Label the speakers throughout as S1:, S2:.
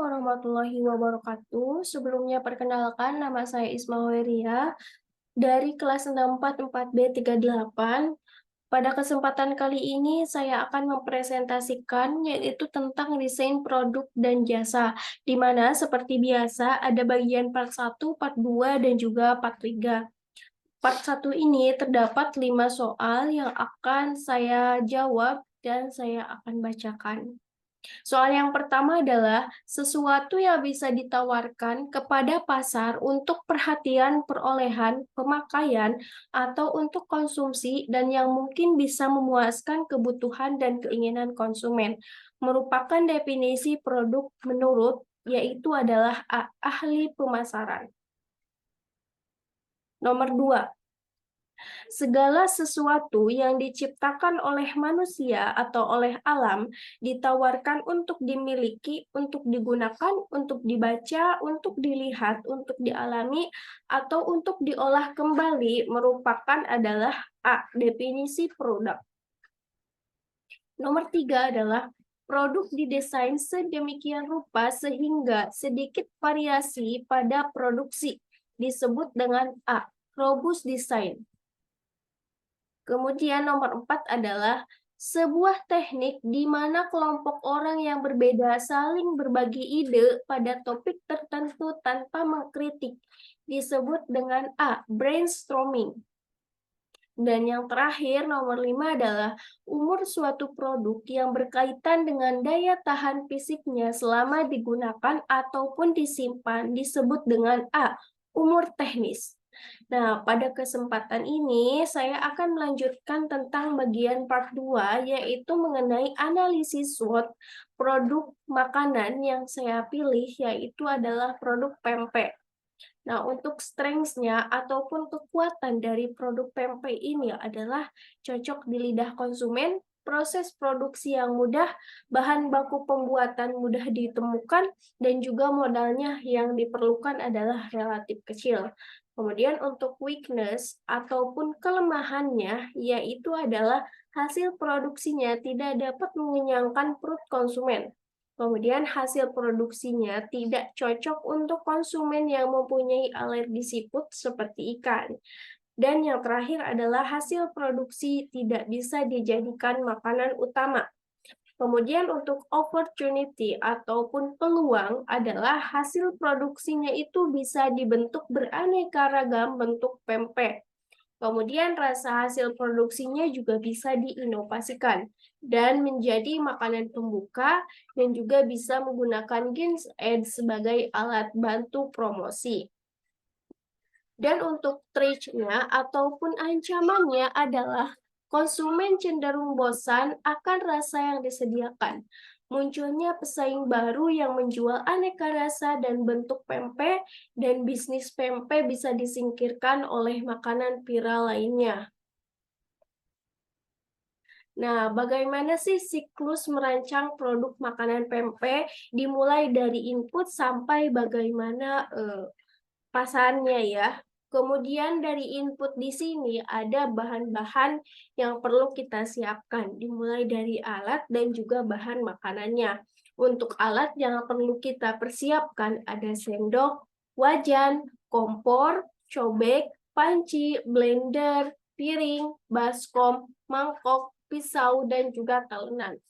S1: warahmatullahi wabarakatuh. Sebelumnya perkenalkan nama saya Isma Weria dari kelas 644B38. Pada kesempatan kali ini saya akan mempresentasikan yaitu tentang desain produk dan jasa, di mana seperti biasa ada bagian part 1, part 2, dan juga part 3. Part 1 ini terdapat 5 soal yang akan saya jawab dan saya akan bacakan. Soal yang pertama adalah sesuatu yang bisa ditawarkan kepada pasar untuk perhatian perolehan, pemakaian, atau untuk konsumsi dan yang mungkin bisa memuaskan kebutuhan dan keinginan konsumen. Merupakan definisi produk menurut yaitu adalah ahli pemasaran. Nomor 2. Segala sesuatu yang diciptakan oleh manusia atau oleh alam ditawarkan untuk dimiliki, untuk digunakan, untuk dibaca, untuk dilihat, untuk dialami, atau untuk diolah kembali merupakan adalah definisi produk. Nomor 3 adalah produk didesain sedemikian rupa sehingga sedikit variasi pada produksi disebut dengan robust design. Kemudian nomor 4 adalah sebuah teknik di mana kelompok orang yang berbeda saling berbagi ide pada topik tertentu tanpa mengkritik disebut dengan brainstorming. Dan yang terakhir, nomor 5 adalah umur suatu produk yang berkaitan dengan daya tahan fisiknya selama digunakan ataupun disimpan disebut dengan umur teknis. Nah, pada kesempatan ini saya akan melanjutkan tentang bagian part 2, yaitu mengenai analisis SWOT produk makanan yang saya pilih, yaitu adalah produk pempek. Nah, untuk strengths-nya ataupun kekuatan dari produk pempek ini adalah cocok di lidah konsumen, proses produksi yang mudah, bahan baku pembuatan mudah ditemukan, dan juga modalnya yang diperlukan adalah relatif kecil. Kemudian untuk weakness ataupun kelemahannya, yaitu adalah hasil produksinya tidak dapat mengenyangkan perut konsumen. Kemudian hasil produksinya tidak cocok untuk konsumen yang mempunyai alergi siput seperti ikan. Dan yang terakhir adalah hasil produksi tidak bisa dijadikan makanan utama. Kemudian untuk opportunity ataupun peluang adalah hasil produksinya itu bisa dibentuk beraneka ragam bentuk pempek. Kemudian rasa hasil produksinya juga bisa diinovasikan dan menjadi makanan pembuka dan juga bisa menggunakan Gins Ads sebagai alat bantu promosi. Dan untuk threat-nya ataupun ancamannya adalah konsumen cenderung bosan akan rasa yang disediakan. Munculnya pesaing baru yang menjual aneka rasa dan bentuk pempek, dan bisnis pempek bisa disingkirkan oleh makanan viral lainnya. Nah, bagaimana sih siklus merancang produk makanan pempek dimulai dari input sampai bagaimana pasarnya ya? Kemudian dari input di sini ada bahan-bahan yang perlu kita siapkan, dimulai dari alat dan juga bahan makanannya. Untuk alat yang perlu kita persiapkan ada sendok, wajan, kompor, cobek, panci, blender, piring, baskom, mangkok, pisau, dan juga talenan.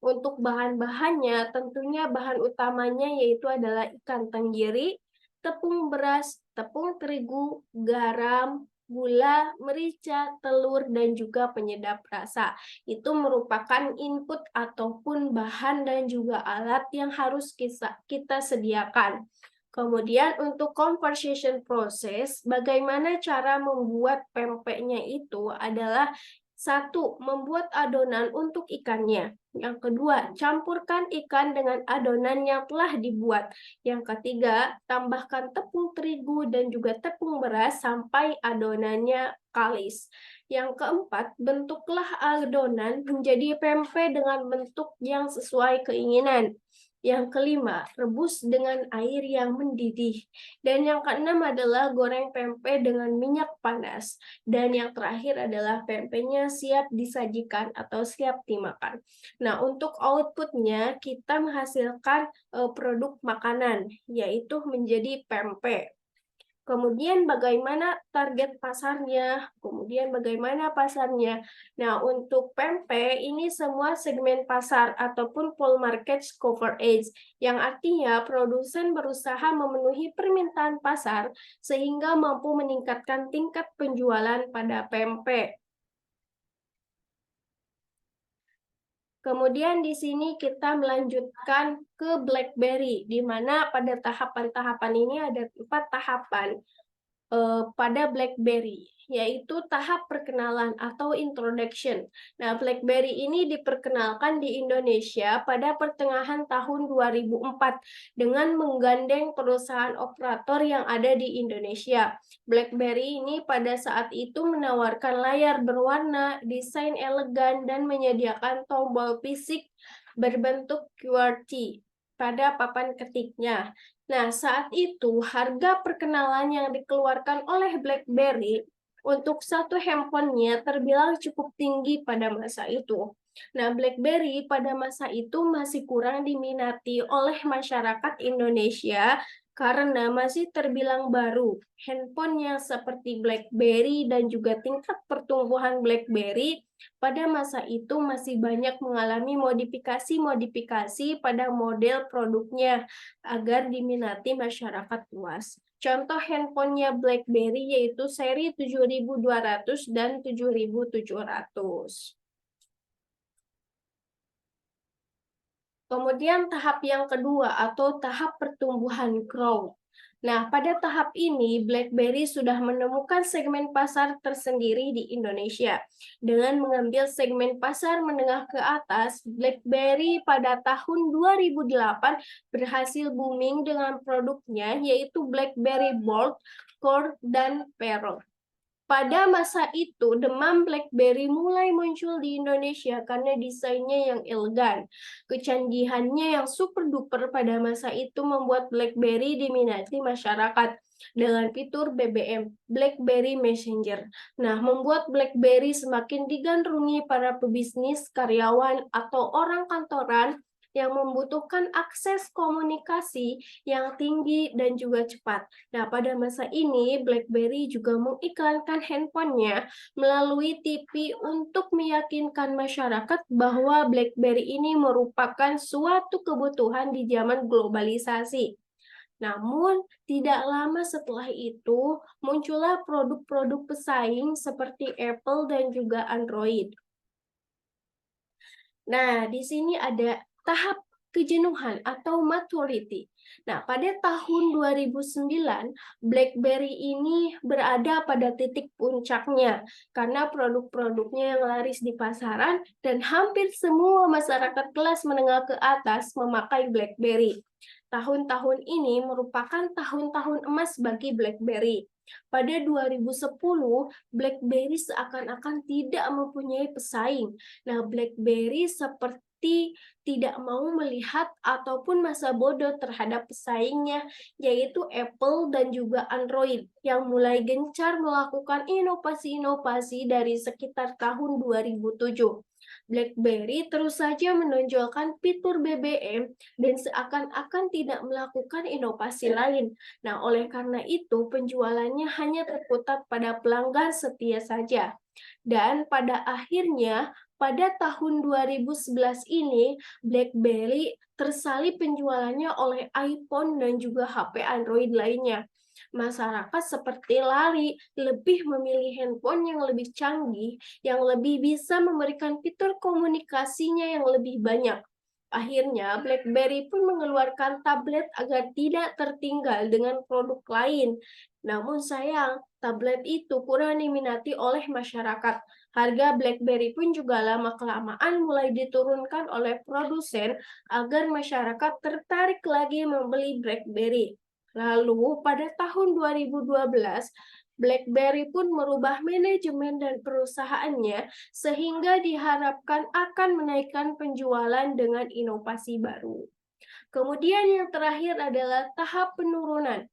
S1: Untuk bahan-bahannya, tentunya bahan utamanya yaitu adalah ikan tenggiri, tepung beras, tepung terigu, garam, gula, merica, telur, dan juga penyedap rasa. Itu merupakan input ataupun bahan dan juga alat yang harus kita sediakan. Kemudian untuk conversion process, bagaimana cara membuat pempeknya itu adalah satu, membuat adonan untuk ikannya. Yang kedua, campurkan ikan dengan adonan yang telah dibuat. Yang ketiga, tambahkan tepung terigu dan juga tepung beras sampai adonannya kalis. Yang keempat, bentuklah adonan menjadi pempek dengan bentuk yang sesuai keinginan. Yang kelima, rebus dengan air yang mendidih. Dan yang keenam adalah goreng pempek dengan minyak panas. Dan yang terakhir adalah pempeknya siap disajikan atau siap dimakan. Nah, untuk outputnya kita menghasilkan produk makanan, yaitu menjadi pempek. Kemudian bagaimana target pasarnya, kemudian bagaimana pasarnya. Nah, untuk pempek ini semua segmen pasar ataupun full market coverage, yang artinya produsen berusaha memenuhi permintaan pasar sehingga mampu meningkatkan tingkat penjualan pada pempek. Kemudian di sini kita melanjutkan ke BlackBerry, di mana pada tahapan-tahapan ini ada 4 tahapan pada BlackBerry, yaitu tahap perkenalan atau introduction. Nah, BlackBerry ini diperkenalkan di Indonesia pada pertengahan tahun 2004 dengan menggandeng perusahaan operator yang ada di Indonesia. BlackBerry ini pada saat itu menawarkan layar berwarna, desain elegan, dan menyediakan tombol fisik berbentuk QWERTY pada papan ketiknya. Nah, saat itu harga perkenalan yang dikeluarkan oleh BlackBerry untuk satu handphonenya terbilang cukup tinggi pada masa itu. Nah, BlackBerry pada masa itu masih kurang diminati oleh masyarakat Indonesia karena masih terbilang baru. Handphone yang seperti BlackBerry dan juga tingkat pertumbuhan BlackBerry pada masa itu masih banyak mengalami modifikasi-modifikasi pada model produknya agar diminati masyarakat luas. Contoh handphonenya BlackBerry yaitu seri 7200 dan 7700. Kemudian tahap yang kedua atau tahap pertumbuhan growth. Nah, pada tahap ini BlackBerry sudah menemukan segmen pasar tersendiri di Indonesia. Dengan mengambil segmen pasar menengah ke atas, BlackBerry pada tahun 2008 berhasil booming dengan produknya yaitu BlackBerry Bold, Core, dan Pearl. Pada masa itu, demam BlackBerry mulai muncul di Indonesia karena desainnya yang elegan. Kecanggihannya yang super duper pada masa itu membuat BlackBerry diminati masyarakat dengan fitur BBM, BlackBerry Messenger. Nah, membuat BlackBerry semakin digandrungi para pebisnis, karyawan, atau orang kantoran yang membutuhkan akses komunikasi yang tinggi dan juga cepat. Nah, pada masa ini, BlackBerry juga mengiklankan handphonenya melalui TV untuk meyakinkan masyarakat bahwa BlackBerry ini merupakan suatu kebutuhan di zaman globalisasi. Namun, tidak lama setelah itu, muncullah produk-produk pesaing seperti Apple dan juga Android. Nah, di sini ada tahap kejenuhan atau maturity. Nah, pada tahun 2009, BlackBerry ini berada pada titik puncaknya karena produk-produknya yang laris di pasaran dan hampir semua masyarakat kelas menengah ke atas memakai BlackBerry. Tahun-tahun ini merupakan tahun-tahun emas bagi BlackBerry. Pada 2010, BlackBerry seakan-akan tidak mempunyai pesaing. Nah, BlackBerry seperti tidak mau melihat ataupun masa bodoh terhadap pesaingnya, yaitu Apple dan juga Android, yang mulai gencar melakukan inovasi-inovasi dari sekitar tahun 2007. BlackBerry terus saja menonjolkan fitur BBM dan seakan-akan tidak melakukan inovasi lain. Nah, oleh karena itu penjualannya hanya terputar pada pelanggan setia saja. Dan pada akhirnya, pada tahun 2011 ini, BlackBerry tersalip penjualannya oleh iPhone dan juga HP Android lainnya. Masyarakat seperti lari lebih memilih handphone yang lebih canggih, yang lebih bisa memberikan fitur komunikasinya yang lebih banyak. Akhirnya, BlackBerry pun mengeluarkan tablet agar tidak tertinggal dengan produk lain. Namun sayang, tablet itu kurang diminati oleh masyarakat. Harga BlackBerry pun juga lama-kelamaan mulai diturunkan oleh produsen agar masyarakat tertarik lagi membeli BlackBerry. Lalu, pada tahun 2012, BlackBerry pun merubah manajemen dan perusahaannya sehingga diharapkan akan menaikkan penjualan dengan inovasi baru. Kemudian yang terakhir adalah tahap penurunan.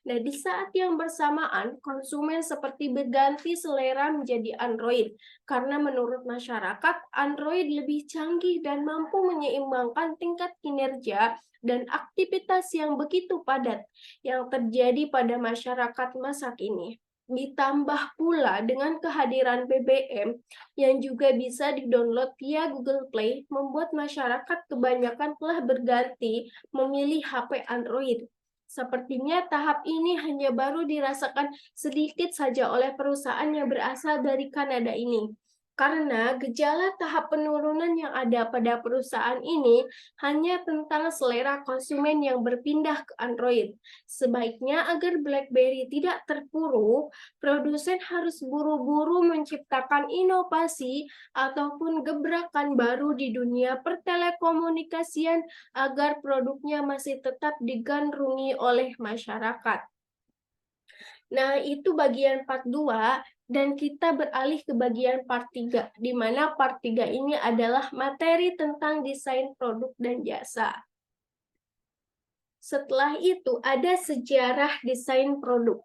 S1: Nah, di saat yang bersamaan, konsumen seperti berganti selera menjadi Android, karena menurut masyarakat, Android lebih canggih dan mampu menyeimbangkan tingkat kinerja dan aktivitas yang begitu padat yang terjadi pada masyarakat masa kini. Ditambah pula dengan kehadiran BBM yang juga bisa di-download via Google Play, membuat masyarakat kebanyakan telah berganti memilih HP Android. Sepertinya tahap ini hanya baru dirasakan sedikit saja oleh perusahaan yang berasal dari Kanada ini. Karena gejala tahap penurunan yang ada pada perusahaan ini hanya tentang selera konsumen yang berpindah ke Android. Sebaiknya agar BlackBerry tidak terpuruk, produsen harus buru-buru menciptakan inovasi ataupun gebrakan baru di dunia pertelekomunikasian agar produknya masih tetap digandrungi oleh masyarakat. Nah, itu bagian part 2 dan kita beralih ke bagian part 3, di mana part 3 ini adalah materi tentang desain produk dan jasa. Setelah itu ada sejarah desain produk.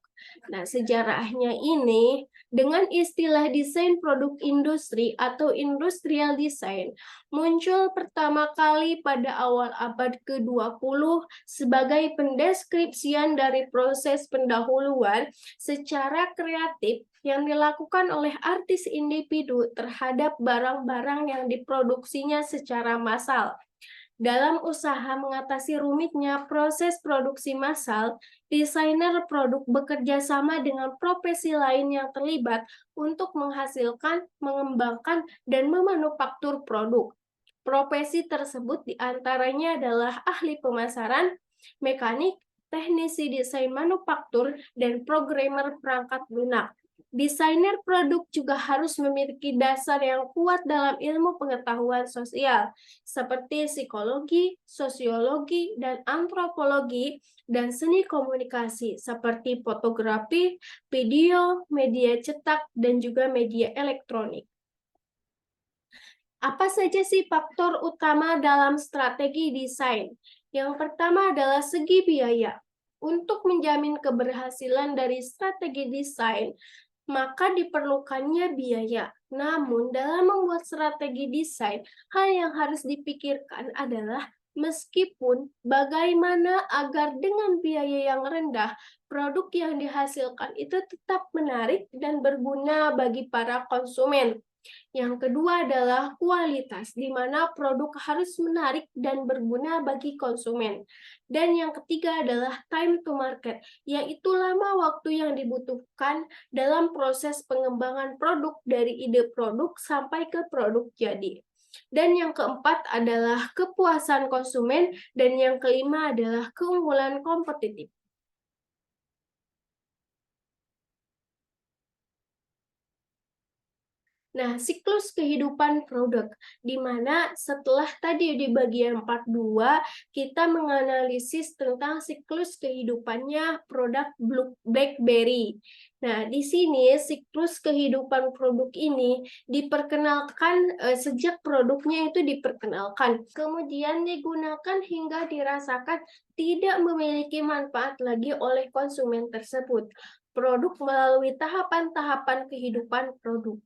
S1: Nah, sejarahnya ini dengan istilah desain produk industri atau industrial design muncul pertama kali pada awal abad ke-20 sebagai pendeskripsian dari proses pendahuluan secara kreatif yang dilakukan oleh artis individu terhadap barang-barang yang diproduksinya secara massal. Dalam usaha mengatasi rumitnya proses produksi massal, desainer produk bekerja sama dengan profesi lain yang terlibat untuk menghasilkan, mengembangkan, dan memanufaktur produk. Profesi tersebut diantaranya adalah ahli pemasaran, mekanik, teknisi desain manufaktur, dan programmer perangkat lunak. Desainer produk juga harus memiliki dasar yang kuat dalam ilmu pengetahuan sosial, seperti psikologi, sosiologi, dan antropologi, dan seni komunikasi, seperti fotografi, video, media cetak, dan juga media elektronik. Apa saja sih faktor utama dalam strategi desain? Yang pertama adalah segi biaya. Untuk menjamin keberhasilan dari strategi desain, maka diperlukannya biaya. Namun, dalam membuat strategi desain, hal yang harus dipikirkan adalah meskipun bagaimana agar dengan biaya yang rendah, produk yang dihasilkan itu tetap menarik dan berguna bagi para konsumen. Yang kedua adalah kualitas, di mana produk harus menarik dan berguna bagi konsumen. Dan yang ketiga adalah time to market, yaitu lama waktu yang dibutuhkan dalam proses pengembangan produk dari ide produk sampai ke produk jadi. Dan yang keempat adalah kepuasan konsumen, dan yang kelima adalah keunggulan kompetitif. Nah, siklus kehidupan produk, di mana setelah tadi di bagian part 2, kita menganalisis tentang siklus kehidupannya produk BlackBerry. Nah, di sini siklus kehidupan produk ini diperkenalkan sejak produknya itu diperkenalkan, kemudian digunakan hingga dirasakan tidak memiliki manfaat lagi oleh konsumen tersebut. Produk melalui tahapan-tahapan kehidupan produk.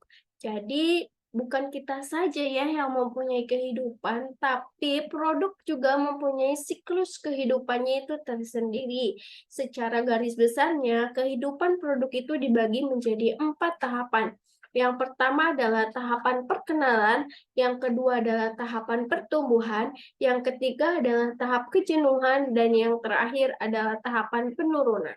S1: Jadi, bukan kita saja ya yang mempunyai kehidupan, tapi produk juga mempunyai siklus kehidupannya itu tersendiri. Secara garis besarnya, kehidupan produk itu dibagi menjadi 4 tahapan. Yang pertama adalah tahapan perkenalan, yang kedua adalah tahapan pertumbuhan, yang ketiga adalah tahap kejenuhan, dan yang terakhir adalah tahapan penurunan.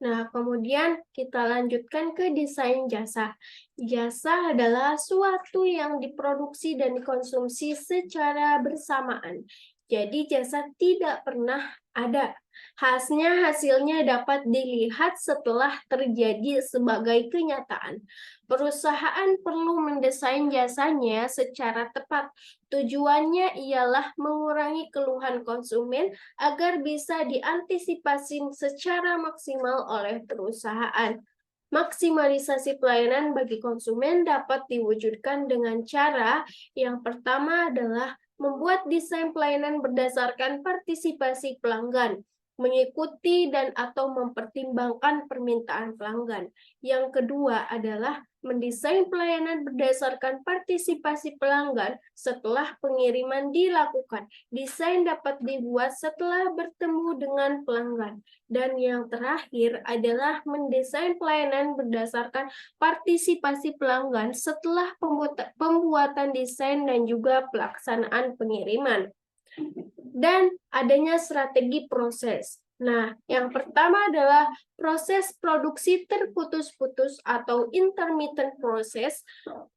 S1: Nah, kemudian kita lanjutkan ke desain jasa. Jasa adalah suatu yang diproduksi dan dikonsumsi secara bersamaan. Jadi jasa tidak pernah ada. Hasilnya dapat dilihat setelah terjadi sebagai kenyataan. Perusahaan perlu mendesain jasanya secara tepat. Tujuannya ialah mengurangi keluhan konsumen agar bisa diantisipasi secara maksimal oleh perusahaan. Maksimalisasi pelayanan bagi konsumen dapat diwujudkan dengan cara yang pertama adalah membuat desain pelayanan berdasarkan partisipasi pelanggan, mengikuti dan atau mempertimbangkan permintaan pelanggan. Yang kedua adalah mendesain pelayanan berdasarkan partisipasi pelanggan setelah pengiriman dilakukan. Desain dapat dibuat setelah bertemu dengan pelanggan. Dan yang terakhir adalah mendesain pelayanan berdasarkan partisipasi pelanggan setelah pembuatan desain dan juga pelaksanaan pengiriman. Dan adanya strategi proses. Nah, yang pertama adalah proses produksi terputus-putus atau intermittent process,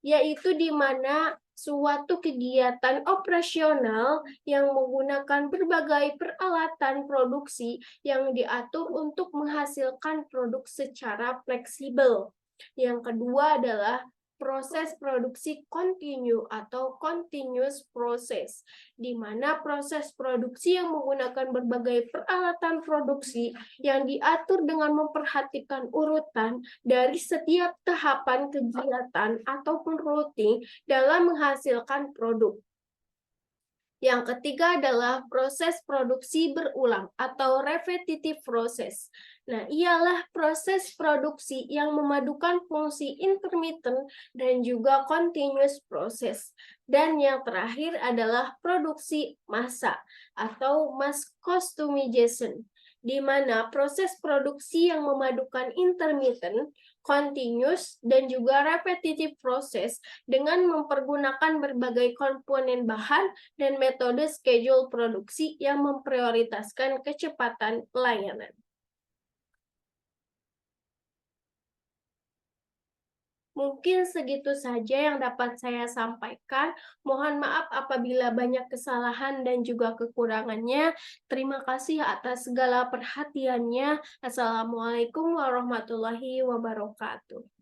S1: yaitu di mana suatu kegiatan operasional yang menggunakan berbagai peralatan produksi yang diatur untuk menghasilkan produk secara fleksibel. Yang kedua adalah proses produksi kontinu atau continuous process, di mana proses produksi yang menggunakan berbagai peralatan produksi yang diatur dengan memperhatikan urutan dari setiap tahapan kegiatan ataupun routing dalam menghasilkan produk. Yang ketiga adalah proses produksi berulang atau repetitive process. Nah, ialah proses produksi yang memadukan fungsi intermittent dan juga continuous process. Dan yang terakhir adalah produksi massa atau mass customization, di mana proses produksi yang memadukan intermittent, continuous, dan juga repetitive process dengan mempergunakan berbagai komponen bahan dan metode schedule produksi yang memprioritaskan kecepatan pelayanan. Mungkin segitu saja yang dapat saya sampaikan. Mohon maaf apabila banyak kesalahan dan juga kekurangannya. Terima kasih atas segala perhatiannya. Assalamualaikum warahmatullahi wabarakatuh.